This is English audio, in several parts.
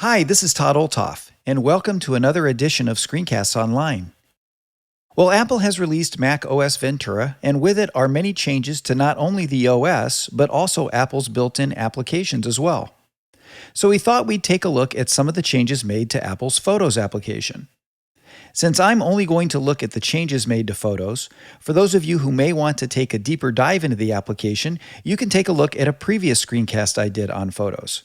Hi, this is Todd Olthoff, and welcome to another edition of Screencasts Online. Well, Apple has released Mac OS Ventura, and with it are many changes to not only the OS, but also Apple's built-in applications as well. So we thought we'd take a look at some of the changes made to Apple's Photos application. Since I'm only going to look at the changes made to Photos, for those of you who may want to take a deeper dive into the application, you can take a look at a previous screencast I did on Photos.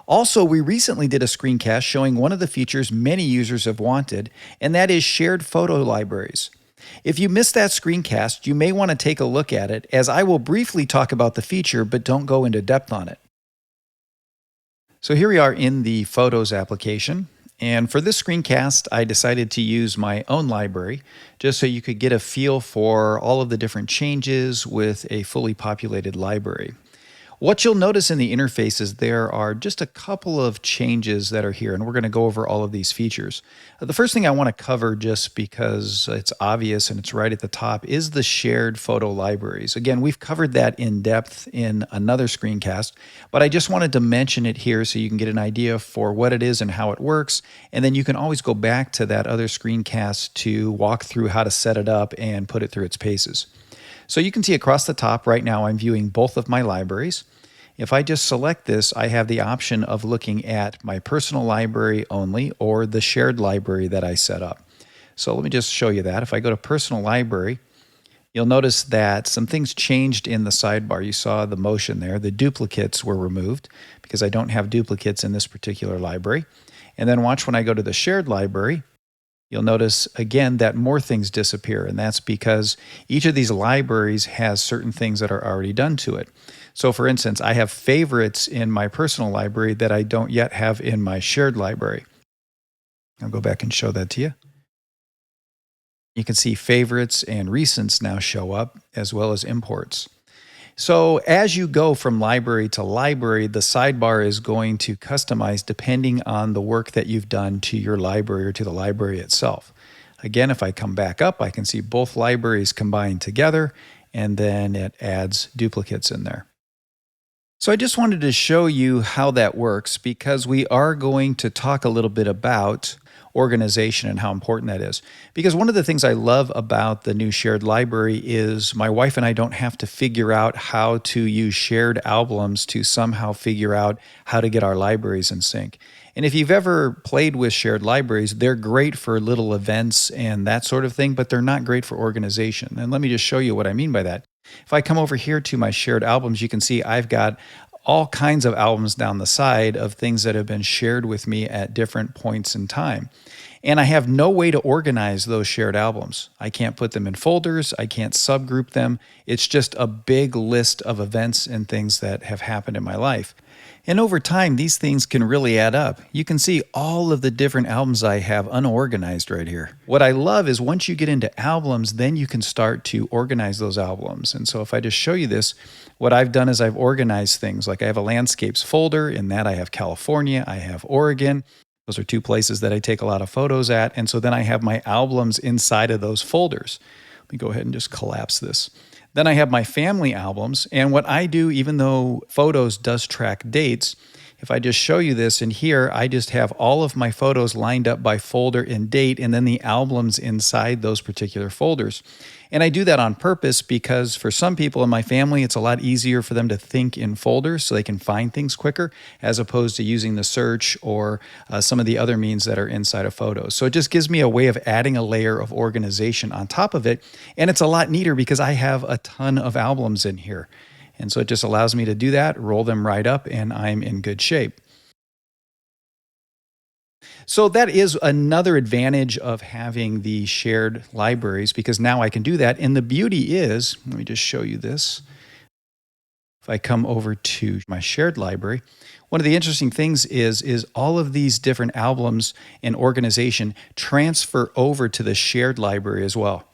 Also, we recently did a screencast showing one of the features many users have wanted, and that is shared photo libraries. If you missed that screencast, you may want to take a look at it, as I will briefly talk about the feature but don't go into depth on it. So here we are in the Photos application, and for this screencast, I decided to use my own library, just so you could get a feel for all of the different changes with a fully populated library. What you'll notice in the interface is there are just a couple of changes that are here, and we're going to go over all of these features. The first thing I want to cover, just because it's obvious and it's right at the top, is the shared photo libraries. Again, we've covered that in depth in another screencast, but I just wanted to mention it here so you can get an idea for what it is and how it works, and then you can always go back to that other screencast to walk through how to set it up and put it through its paces. So you can see across the top right now I'm viewing both of my libraries. If I just select this, I have the option of looking at my personal library only or the shared library that I set up. So let me just show you that. If I go to personal library, you'll notice that some things changed in the sidebar. You saw the motion there. The duplicates were removed because I don't have duplicates in this particular library. And then watch when I go to the shared library, you'll notice again that more things disappear, and that's because each of these libraries has certain things that are already done to it. So for instance, I have favorites in my personal library that I don't yet have in my shared library. I'll go back and show that to you. You can see favorites and recents now show up, as well as imports. So as you go from library to library, the sidebar is going to customize depending on the work that you've done to your library or to the library itself. Again, if I come back up, I can see both libraries combined together, and then it adds duplicates in there. So I just wanted to show you how that works, because we are going to talk a little bit about organization and how important that is. Because one of the things I love about the new shared library is my wife and I don't have to figure out how to use shared albums to somehow figure out how to get our libraries in sync. And if you've ever played with shared libraries, they're great for little events and that sort of thing, but they're not great for organization. And let me just show you what I mean by that. If I come over here to my shared albums, you can see I've got all kinds of albums down the side of things that have been shared with me at different points in time. And I have no way to organize those shared albums. I can't put them in folders. I can't subgroup them. It's just a big list of events and things that have happened in my life. And over time, these things can really add up. You can see all of the different albums I have unorganized right here. What I love is once you get into albums, then you can start to organize those albums. And so if I just show you this, what I've done is I've organized things. Like I have a landscapes folder. In that I have California, I have Oregon. Those are two places that I take a lot of photos at. And so then I have my albums inside of those folders. Let me go ahead and just collapse this. Then I have my family albums, and what I do, even though Photos does track dates, if I just show you this in here, I just have all of my photos lined up by folder and date, and then the albums inside those particular folders. And I do that on purpose because for some people in my family, it's a lot easier for them to think in folders so they can find things quicker, as opposed to using the search or some of the other means that are inside of Photos. So it just gives me a way of adding a layer of organization on top of it. And it's a lot neater because I have a ton of albums in here. And so it just allows me to do that, roll them right up, and I'm in good shape. So that is another advantage of having the shared libraries, because now I can do that. And the beauty is, let me just show you this. If I come over to my shared library, one of the interesting things is all of these different albums and organization transfer over to the shared library as well.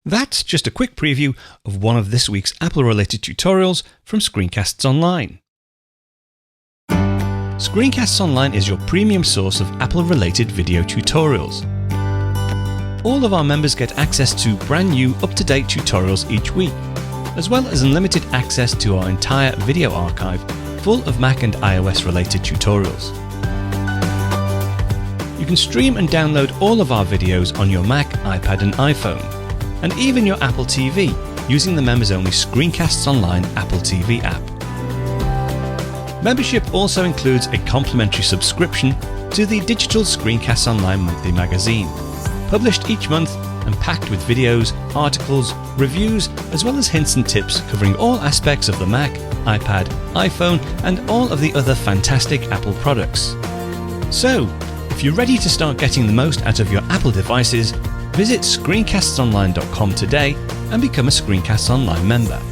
That's just a quick preview of one of this week's Apple-related tutorials from Screencasts Online. Screencasts Online is your premium source of Apple-related video tutorials. All of our members get access to brand new, up-to-date tutorials each week, as well as unlimited access to our entire video archive full of Mac and iOS-related tutorials. You can stream and download all of our videos on your Mac, iPad and iPhone, and even your Apple TV using the members-only Screencasts Online Apple TV app. Membership also includes a complimentary subscription to the digital Screencasts Online monthly magazine, published each month and packed with videos, articles, reviews, as well as hints and tips covering all aspects of the Mac, iPad, iPhone, and all of the other fantastic Apple products. So, if you're ready to start getting the most out of your Apple devices, visit screencastsonline.com today and become a Screencasts Online member.